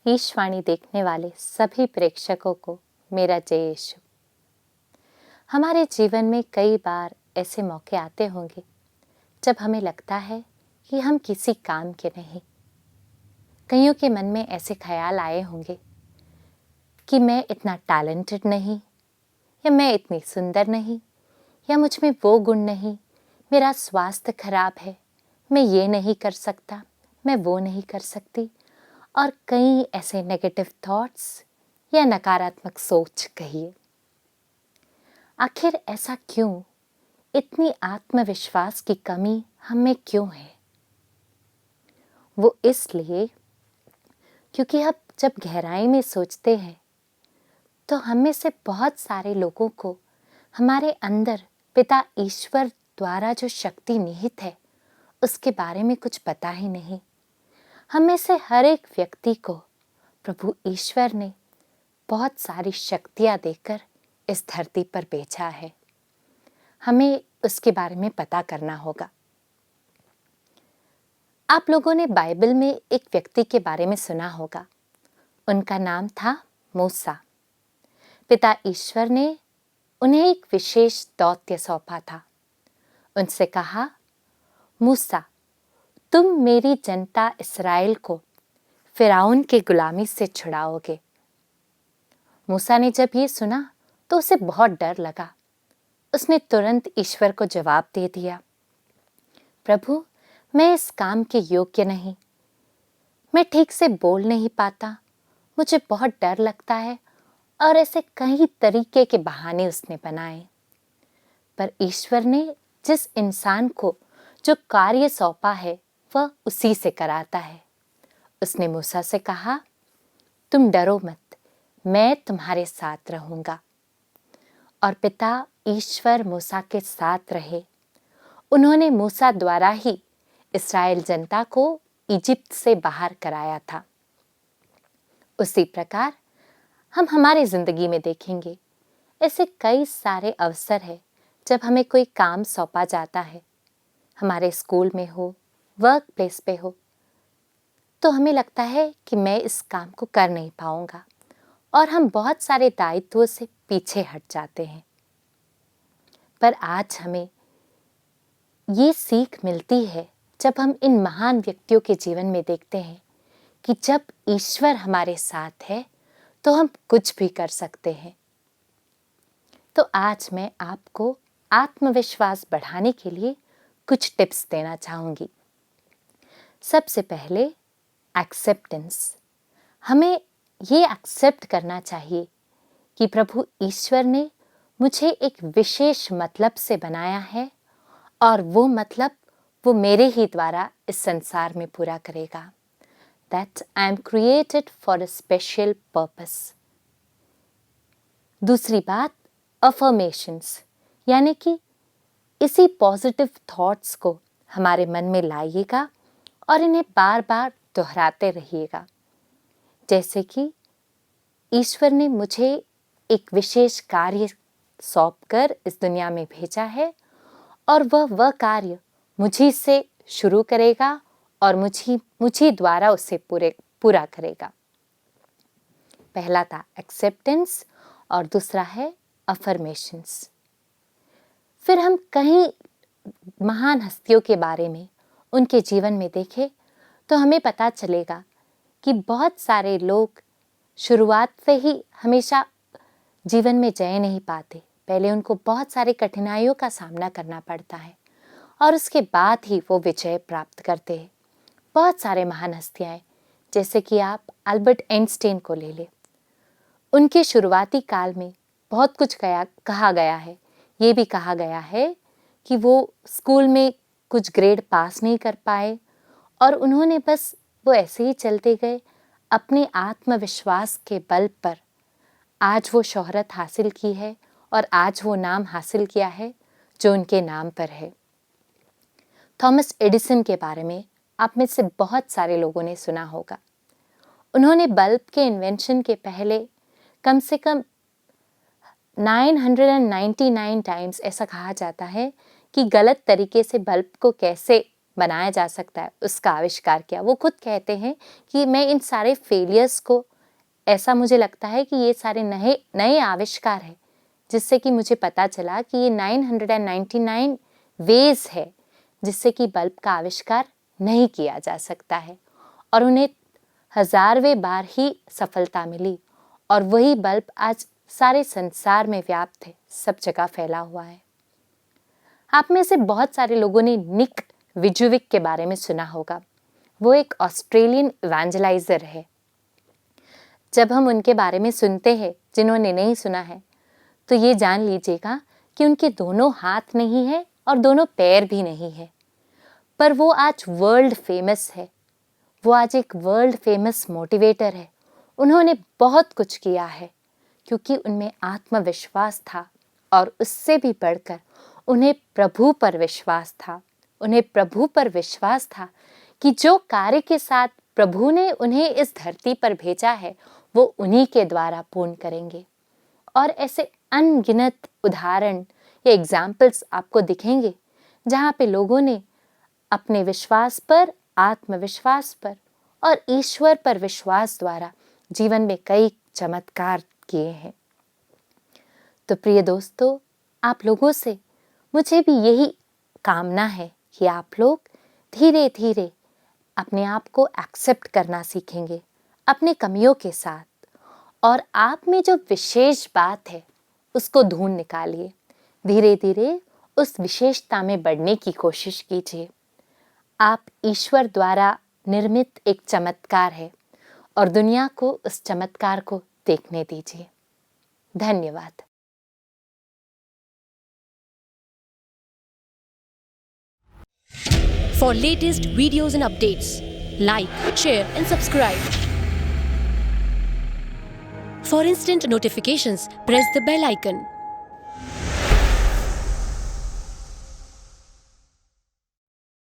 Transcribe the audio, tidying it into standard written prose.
ईशवाणी देखने वाले सभी प्रेक्षकों को मेरा जय यीशु। हमारे जीवन में कई बार ऐसे मौके आते होंगे जब हमें लगता है कि हम किसी काम के नहीं। कईयों के मन में ऐसे ख्याल आए होंगे कि मैं इतना टैलेंटेड नहीं, या मैं इतनी सुंदर नहीं, या मुझ में वो गुण नहीं, मेरा स्वास्थ्य खराब है, मैं ये नहीं कर सकता, मैं वो नहीं कर सकती, और कई ऐसे नेगेटिव थॉट्स या नकारात्मक सोच कहिए। आखिर ऐसा क्यों? इतनी आत्मविश्वास की कमी हम में क्यों है? वो इसलिए क्योंकि हम जब गहराई में सोचते हैं तो हम में से बहुत सारे लोगों को हमारे अंदर पिता ईश्वर द्वारा जो शक्ति निहित है उसके बारे में कुछ पता ही नहीं। हम में से हर एक व्यक्ति को प्रभु ईश्वर ने बहुत सारी शक्तियां देकर इस धरती पर भेजा है। हमें उसके बारे में पता करना होगा। आप लोगों ने बाइबल में एक व्यक्ति के बारे में सुना होगा। उनका नाम था मूसा। पिता ईश्वर ने उन्हें एक विशेष दौत्य सौंपा था। उनसे कहा, मूसा, तुम मेरी जनता इस्राएल को फिरौन के गुलामी से छुड़ाओगे। मूसा ने जब ये सुना तो उसे बहुत डर लगा। उसने तुरंत ईश्वर को जवाब दे दिया, प्रभु, मैं इस काम के योग्य नहीं, मैं ठीक से बोल नहीं पाता, मुझे बहुत डर लगता है। और ऐसे कई तरीके के बहाने उसने बनाए। पर ईश्वर ने जिस इंसान को जो कार्य सौंपा है वह उसी से कराता है। उसने मूसा से कहा, तुम डरो मत, मैं तुम्हारे साथ रहूंगा। और पिता ईश्वर मूसा के साथ रहे। उन्होंने मूसा द्वारा ही इस्राएल जनता को इजिप्ट से बाहर कराया था। उसी प्रकार हम हमारी जिंदगी में देखेंगे ऐसे कई सारे अवसर है जब हमें कोई काम सौंपा जाता है, हमारे स्कूल में हो, वर्क प्लेस पे हो, तो हमें लगता है कि मैं इस काम को कर नहीं पाऊंगा और हम बहुत सारे दायित्वों से पीछे हट जाते हैं। पर आज हमें ये सीख मिलती है जब हम इन महान व्यक्तियों के जीवन में देखते हैं कि जब ईश्वर हमारे साथ है तो हम कुछ भी कर सकते हैं। तो आज मैं आपको आत्मविश्वास बढ़ाने के लिए कुछ टिप्स देना चाहूंगी। सबसे पहले एक्सेप्टेंस। हमें ये एक्सेप्ट करना चाहिए कि प्रभु ईश्वर ने मुझे एक विशेष मतलब से बनाया है और वो मतलब वो मेरे ही द्वारा इस संसार में पूरा करेगा। That I am created for a special purpose. दूसरी बात, अफर्मेशंस, यानी कि इसी पॉजिटिव थॉट्स को हमारे मन में लाइएगा और इन्हें बार बार दोहराते रहिएगा। जैसे कि ईश्वर ने मुझे एक विशेष कार्य सौंपकर इस दुनिया में भेजा है और वह कार्य मुझी से शुरू करेगा और मुझी द्वारा उसे पूरा करेगा। पहला था एक्सेप्टेंस और दूसरा है अफर्मेशंस। फिर हम कई महान हस्तियों के बारे में उनके जीवन में देखें तो हमें पता चलेगा कि बहुत सारे लोग शुरुआत से ही हमेशा जीवन में जय नहीं पाते। पहले उनको बहुत सारी कठिनाइयों का सामना करना पड़ता है और उसके बाद ही वो विजय प्राप्त करते हैं। बहुत सारे महान हस्तियां हैं, जैसे कि आप अल्बर्ट आइंस्टाइन को ले लें। उनके शुरुआती काल में बहुत कुछ कहा गया है। ये भी कहा गया है कि वो स्कूल में कुछ ग्रेड पास नहीं कर पाए और उन्होंने बस वो ऐसे ही चलते गए। अपने आत्मविश्वास के बल पर आज वो शोहरत हासिल की है और आज वो नाम हासिल किया है जो उनके नाम पर है। थॉमस एडिसन के बारे में आप में से बहुत सारे लोगों ने सुना होगा। उन्होंने बल्ब के इन्वेंशन के पहले कम से कम 999 टाइम्स, ऐसा कहा जाता है, कि गलत तरीके से बल्ब को कैसे बनाया जा सकता है उसका आविष्कार किया। वो खुद कहते हैं कि मैं इन सारे फेलियर्स को, ऐसा मुझे लगता है कि ये सारे नए आविष्कार हैं जिससे कि मुझे पता चला कि ये 999 वेज है जिससे कि बल्ब का आविष्कार नहीं किया जा सकता है, और उन्हें 1000वें बार ही सफलता मिली और वही बल्ब आज सारे संसार में व्याप्त है, सब जगह फैला हुआ है। आप में से बहुत सारे लोगों ने निक विजुविक के बारे में सुना होगा। वो एक ऑस्ट्रेलियन इवेंजलाइजर है। जब हम उनके बारे में सुनते हैं, जिन्होंने नहीं सुना है, तो ये जान लीजिएगा कि उनके दोनों हाथ नहीं है और दोनों पैर भी नहीं है, पर वो आज वर्ल्ड फेमस है। वो आज एक वर्ल्ड फेमस मोटिवेटर है। उन्होंने बहुत कुछ किया है क्योंकि उनमें आत्मविश्वास था, और उससे भी बढ़कर उन्हें प्रभु पर विश्वास था। उन्हें प्रभु पर विश्वास था कि जो कार्य के साथ प्रभु ने उन्हें इस धरती पर भेजा है वो उन्हीं के द्वारा पूर्ण करेंगे। और ऐसे अनगिनत उदाहरण या एग्जाम्पल्स आपको दिखेंगे जहाँ पे लोगों ने अपने विश्वास पर, आत्मविश्वास पर और ईश्वर पर विश्वास द्वारा जीवन में कई चमत्कार किए हैं। तो प्रिय दोस्तों, आप लोगों से मुझे भी यही कामना है कि आप लोग धीरे धीरे अपने आप को एक्सेप्ट करना सीखेंगे अपने कमियों के साथ, और आप में जो विशेष बात है उसको ढूंढ निकालिए। धीरे धीरे उस विशेषता में बढ़ने की कोशिश कीजिए। आप ईश्वर द्वारा निर्मित एक चमत्कार है और दुनिया को उस चमत्कार को देखने दीजिए। धन्यवाद। For latest videos and updates, like, share and subscribe. For instant notifications, press the bell icon.